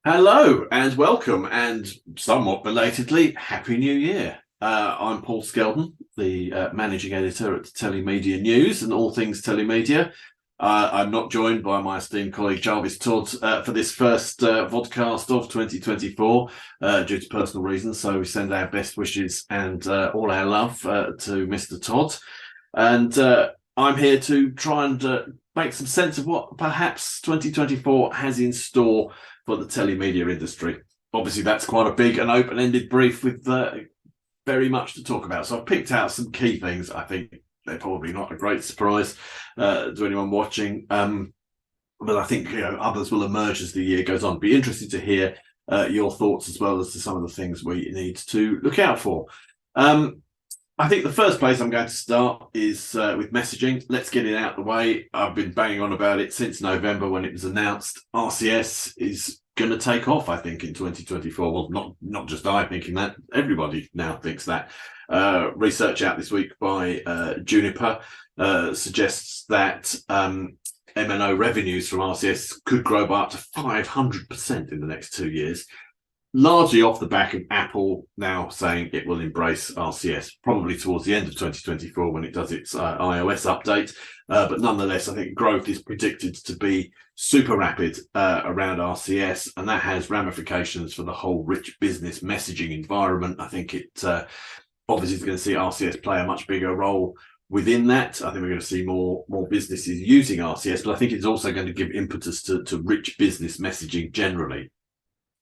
Hello and welcome, and somewhat belatedly, Happy New Year. I'm Paul Skeldon, the managing editor at Telemedia News and all things telemedia. I'm not joined by my esteemed colleague Jarvis Todd for this first vodcast of 2024 due to personal reasons. So we send our best wishes and all our love to Mr. Todd. And I'm here to try and make some sense of what perhaps 2024 has in store for the telemedia industry. Obviously, that's quite a big and open-ended brief with very much to talk about. So I've picked out some key things. I think they're probably not a great surprise to anyone watching, but I think others will emerge as the year goes on. Be interested to hear your thoughts as well as to some of the things we need to look out for. I think the first place I'm going to start is with messaging. Let's get it out of the way. I've been banging on about it since November when it was announced. RCS is going to take off, I think, in 2024. Well, not just I thinking that. Everybody now thinks that. Research out this week by Juniper suggests that MNO revenues from RCS could grow by up to 500% in the next 2 years. Largely off the back of Apple now saying it will embrace RCS, probably towards the end of 2024 when it does its iOS update. But nonetheless, I think growth is predicted to be super rapid around RCS, and that has ramifications for the whole rich business messaging environment. I think it obviously is going to see RCS play a much bigger role within that. I think we're going to see more businesses using RCS, but I think it's also going to give impetus to rich business messaging generally,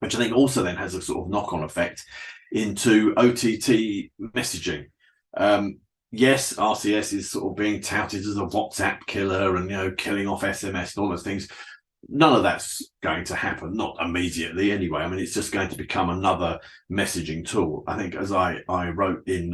which I think also then has a sort of knock-on effect into OTT messaging. Yes, RCS is sort of being touted as a WhatsApp killer and, killing off SMS and all those things. None of that's going to happen, not immediately anyway. I mean, it's just going to become another messaging tool. I think, as I wrote in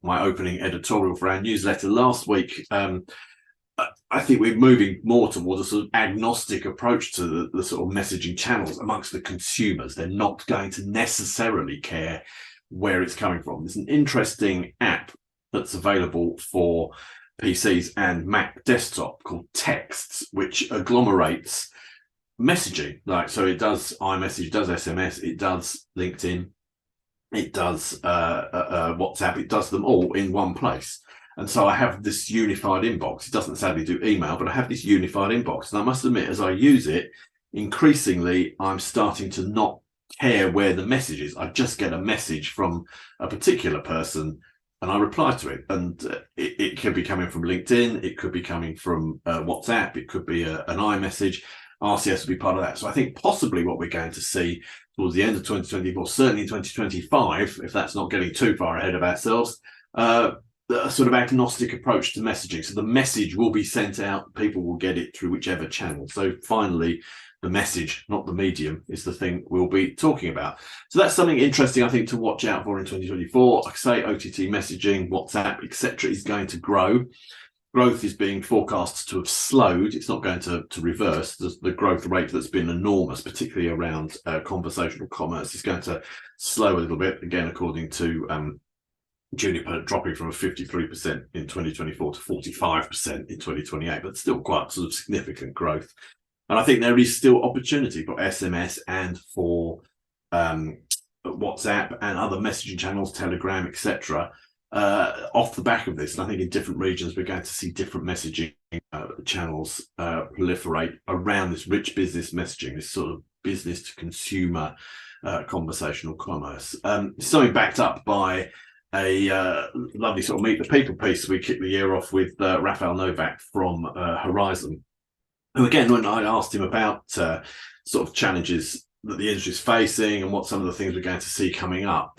my opening editorial for our newsletter last week, I think we're moving more towards a sort of agnostic approach to the sort of messaging channels amongst the consumers. They're not going to necessarily care where it's coming from. There's an interesting app that's available for PCs and Mac desktop called Texts, which agglomerates messaging. So it does iMessage, it does SMS, it does LinkedIn, it does WhatsApp, it does them all in one place. And so I have this unified inbox. It doesn't sadly do email, but I have this unified inbox. And I must admit, as I use it, increasingly, I'm starting to not care where the message is. I just get a message from a particular person and I reply to it. And it could be coming from LinkedIn. It could be coming from WhatsApp. It could be an iMessage. RCS will be part of that. So I think possibly what we're going to see towards the end of 2024, certainly in 2025, if that's not getting too far ahead of ourselves, a sort of agnostic approach to messaging. So the message will be sent out, people will get it through whichever channel. So finally, the message, not the medium, is the thing we'll be talking about. So that's something interesting, I think, to watch out for in 2024. Like I say, OTT messaging, WhatsApp, etc., is going to grow. Growth is being forecast to have slowed. It's not going to reverse. The growth rate that's been enormous, particularly around conversational commerce, is going to slow a little bit, again, according to Juniper, dropping from a 53% in 2024 to 45% in 2028, but still quite sort of significant growth. And I think there is still opportunity for SMS and for WhatsApp and other messaging channels, Telegram, etc., off the back of this. And I think in different regions, we're going to see different messaging channels proliferate around this rich business messaging, this sort of business to consumer conversational commerce. Something backed up by a lovely sort of Meet the People piece. We kicked the year off with Rafael Novak from Horizon, who, again, when I asked him about sort of challenges that the industry is facing and what some of the things we're going to see coming up,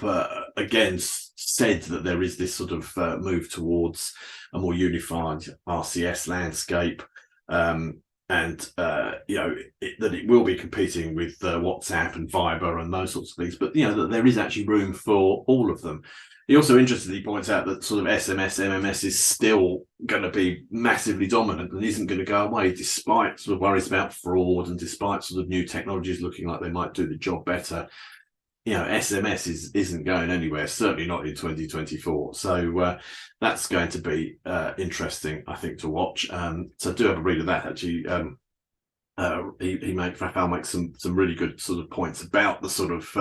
again, said that there is this sort of move towards a more unified RCS landscape, and that it will be competing with WhatsApp and Viber and those sorts of things, but that there is actually room for all of them. He also interestingly points out that sort of SMS, MMS is still going to be massively dominant and isn't going to go away, despite sort of worries about fraud and despite sort of new technologies looking like they might do the job better. SMS isn't going anywhere, certainly not in 2024. So that's going to be interesting, I think, to watch. So do have a read of that, actually. Raphael makes some really good sort of points about the sort of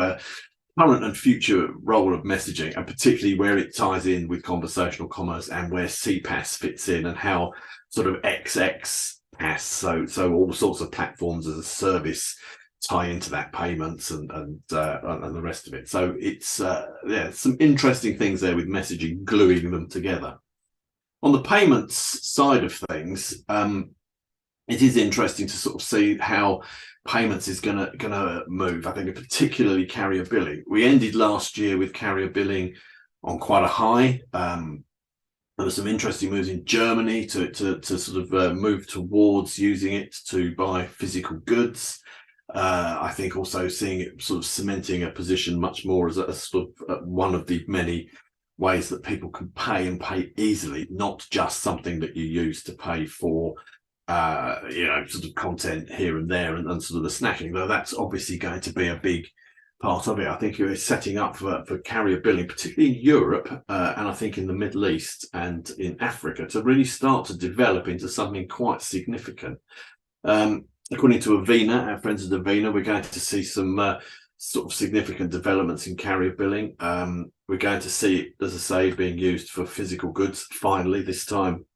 current and future role of messaging, and particularly where it ties in with conversational commerce and where CPaaS fits in, and how sort of XXPaaS, so all sorts of platforms as a service, tie into that, payments and the rest of it. So it's some interesting things there with messaging, gluing them together. On the payments side of things, it is interesting to sort of see how payments is gonna move. I think particularly carrier billing. We ended last year with carrier billing on quite a high. There were some interesting moves in Germany to sort of move towards using it to buy physical goods. I think also seeing it sort of cementing a position much more as a sort of one of the many ways that people can pay and pay easily, not just something that you use to pay for sort of content here and there and sort of the snacking, though that's obviously going to be a big part of it. I think you're setting up for carrier billing, particularly in Europe and I think in the Middle East and in Africa, to really start to develop into something quite significant. According to Avena, our friends at Avena, we're going to see some sort of significant developments in carrier billing. We're going to see it, as I say, being used for physical goods. Finally, this time,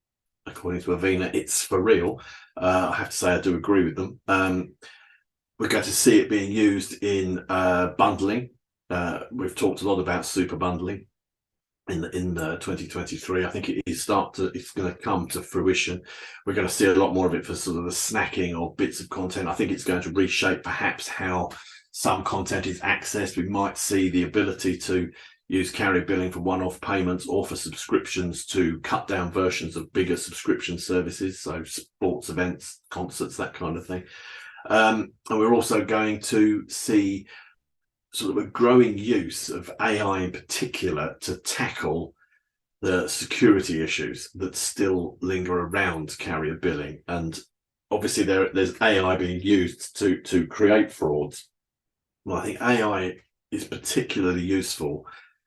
according to Avena, it's for real. I have to say I do agree with them. We're going to see it being used in bundling. We've talked a lot about super bundling in 2023. I think it's going to come to fruition. We're going to see a lot more of it for sort of the snacking or bits of content. I think it's going to reshape perhaps how some content is accessed. We might see the ability to use carrier billing for one-off payments or for subscriptions to cut down versions of bigger subscription services, so sports events, concerts, that kind of thing. And we're also going to see sort of a growing use of AI in particular to tackle the security issues that still linger around carrier billing. And obviously there's AI being used to create frauds. Well, I think AI is particularly useful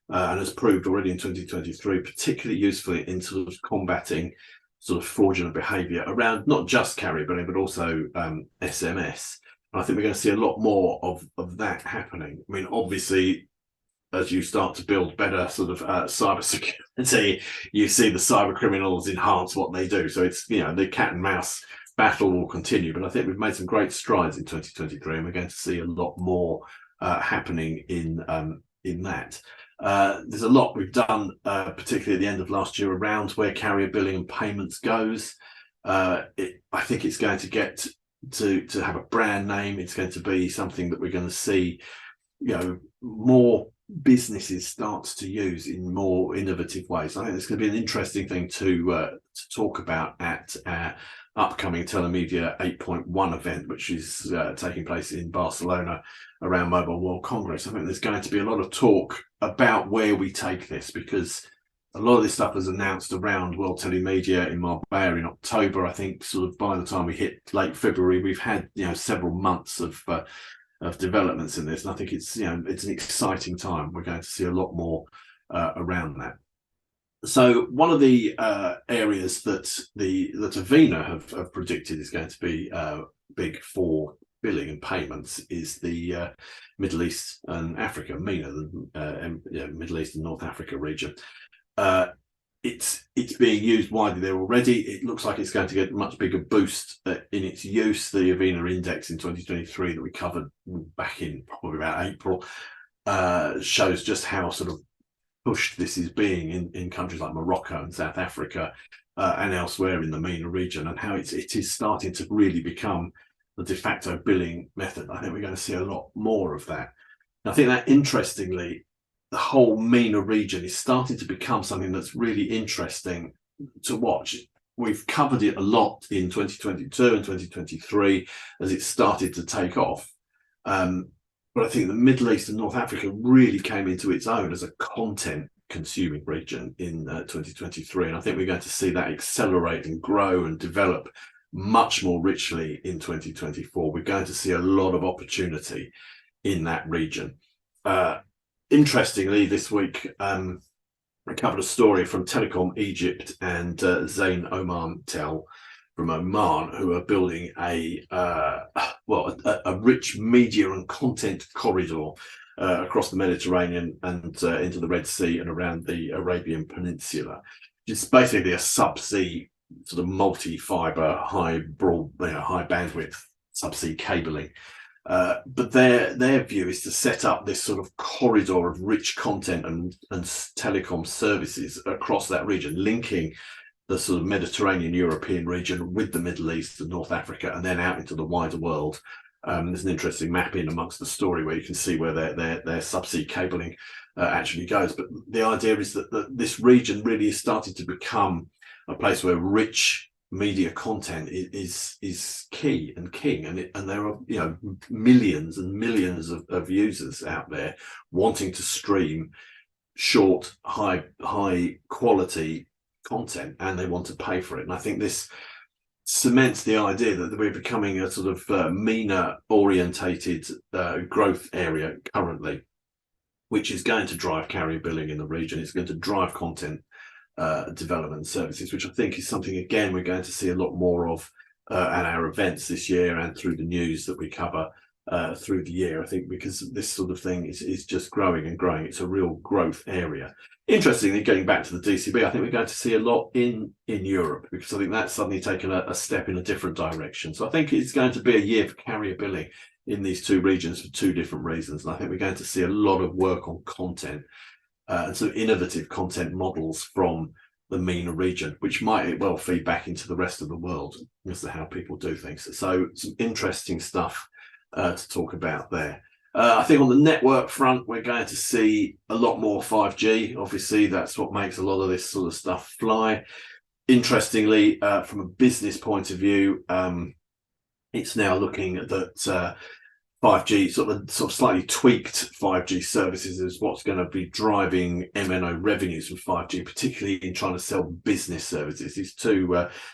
and has proved already in 2023, particularly useful in sort of combating sort of fraudulent behaviour around not just carrier billing, but also SMS. And I think we're going to see a lot more of that happening. I mean, obviously, as you start to build better sort of cyber security, you see the cyber criminals enhance what they do. So it's, the cat and mouse battle will continue. But I think we've made some great strides in 2023, and we're going to see a lot more happening in that. There's a lot we've done, particularly at the end of last year, around where carrier billing and payments goes. I think it's going to get to have a brand name. It's going to be something that we're going to see, more businesses start to use in more innovative ways. I think it's going to be an interesting thing to talk about at our upcoming Telemedia 8.1 event, which is taking place in Barcelona around Mobile World Congress. I think there's going to be a lot of talk about where we take this, because a lot of this stuff was announced around World Telemedia in Marbella in October. I think sort of by the time we hit late February, we've had several months of developments in this, and I think it's it's an exciting time. We're going to see a lot more around that. So one of the areas that Avena have predicted is going to be big for billing and payments is the Middle East and Africa, MENA, the Middle East and North Africa region. It's being used widely there already. It looks like it's going to get a much bigger boost in its use. The Avena index in 2023 that we covered back in probably about April shows just how sort of pushed this is being in countries like Morocco and South Africa and elsewhere in the MENA region, and how it is starting to really become the de facto billing method. I think we're going to see a lot more of that. And I think that, interestingly, the whole MENA region is starting to become something that's really interesting to watch. We've covered it a lot in 2022 and 2023 as it started to take off. But I think the Middle East and North Africa really came into its own as a content consuming region in 2023. And I think we're going to see that accelerate and grow and develop much more richly in 2024. We're going to see a lot of opportunity in that region. Interestingly, this week, I covered a story from Telecom Egypt and Zain Oman Tel from Oman, who are building a rich media and content corridor across the Mediterranean and into the Red Sea and around the Arabian Peninsula. It's basically a subsea sort of multi-fiber, high bandwidth subsea cabling. But their view is to set up this sort of corridor of rich content and telecom services across that region, linking the sort of Mediterranean European region with the Middle East and North Africa, and then out into the wider world. There's an interesting map in amongst the story where you can see where their subsea cabling actually goes. But the idea is that this region really is starting to become a place where rich media content is key and king, and there are millions and millions of users out there wanting to stream short, high quality content, and they want to pay for it. And I think this cements the idea that we're becoming a sort of MENA orientated growth area currently, which is going to drive carrier billing in the region. It's going to drive content development services, which I think is something, again, we're going to see a lot more of at our events this year and through the news that we cover through the year. I think because this sort of thing is just growing and growing. It's a real growth area. Interestingly, getting back to the DCB, I think we're going to see a lot in Europe, because I think that's suddenly taken a step in a different direction. So I think it's going to be a year for carrier billing in these two regions for two different reasons. And I think we're going to see a lot of work on content and some innovative content models from the MENA region, which might well feed back into the rest of the world as to how people do things. So some interesting stuff to talk about there. I think on the network front, we're going to see a lot more 5G. Obviously, that's what makes a lot of this sort of stuff fly. Interestingly, from a business point of view, it's now looking at that 5G, sort of slightly tweaked 5G services is what's going to be driving MNO revenues from 5G, particularly in trying to sell business services. These two,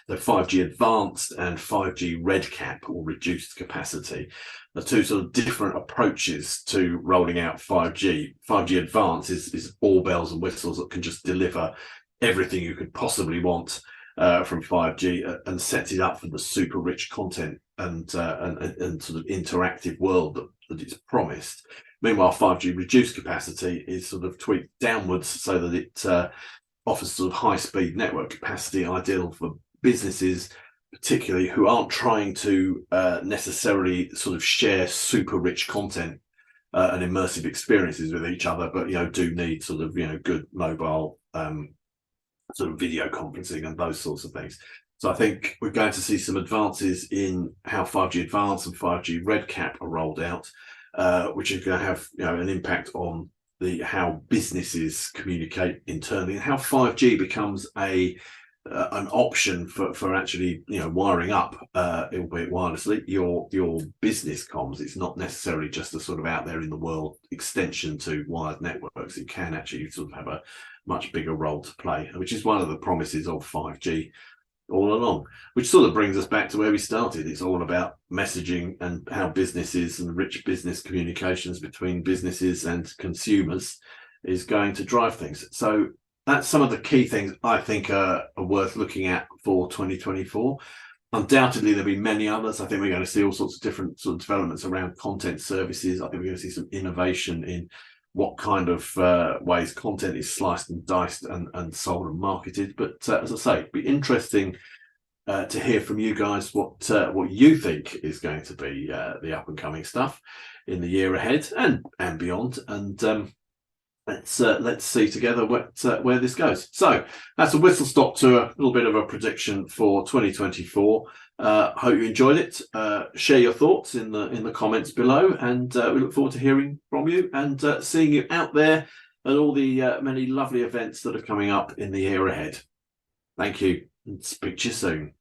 the 5G Advanced and 5G RedCap, or reduced capacity, the two sort of different approaches to rolling out 5G. 5G Advanced is all bells and whistles that can just deliver everything you could possibly want from 5G and sets it up for the super rich content and sort of interactive world that it's promised. Meanwhile, 5G reduced capacity is sort of tweaked downwards so that it offers sort of high speed network capacity, ideal for businesses, particularly who aren't trying to necessarily sort of share super rich content and immersive experiences with each other, but do need sort of good mobile sort of video conferencing and those sorts of things. So I think we're going to see some advances in how 5G Advanced and 5G RedCap are rolled out, which is going to have an impact on how businesses communicate internally, and how 5G becomes an option for actually wiring up, albeit wirelessly, your business comms. It's not necessarily just a sort of out there in the world extension to wired networks. It can actually sort of have a much bigger role to play, which is one of the promises of 5G all along, which sort of brings us back to where we started. It's all about messaging and how businesses and rich business communications between businesses and consumers is going to drive things. So that's some of the key things I think are worth looking at for 2024. Undoubtedly, there'll be many others. I think we're going to see all sorts of different sort of developments around content services. I think we're going to see some innovation in what kind of ways content is sliced and diced and sold and marketed. But as I say, it'd be interesting to hear from you guys what you think is going to be the up and coming stuff in the year ahead and beyond. And let's see together where this goes. So that's a whistle stop to a little bit of a prediction for 2024. Hope you enjoyed it. Share your thoughts in the comments below, and we look forward to hearing from you and seeing you out there at all the many lovely events that are coming up in the year ahead. Thank you, and speak to you soon.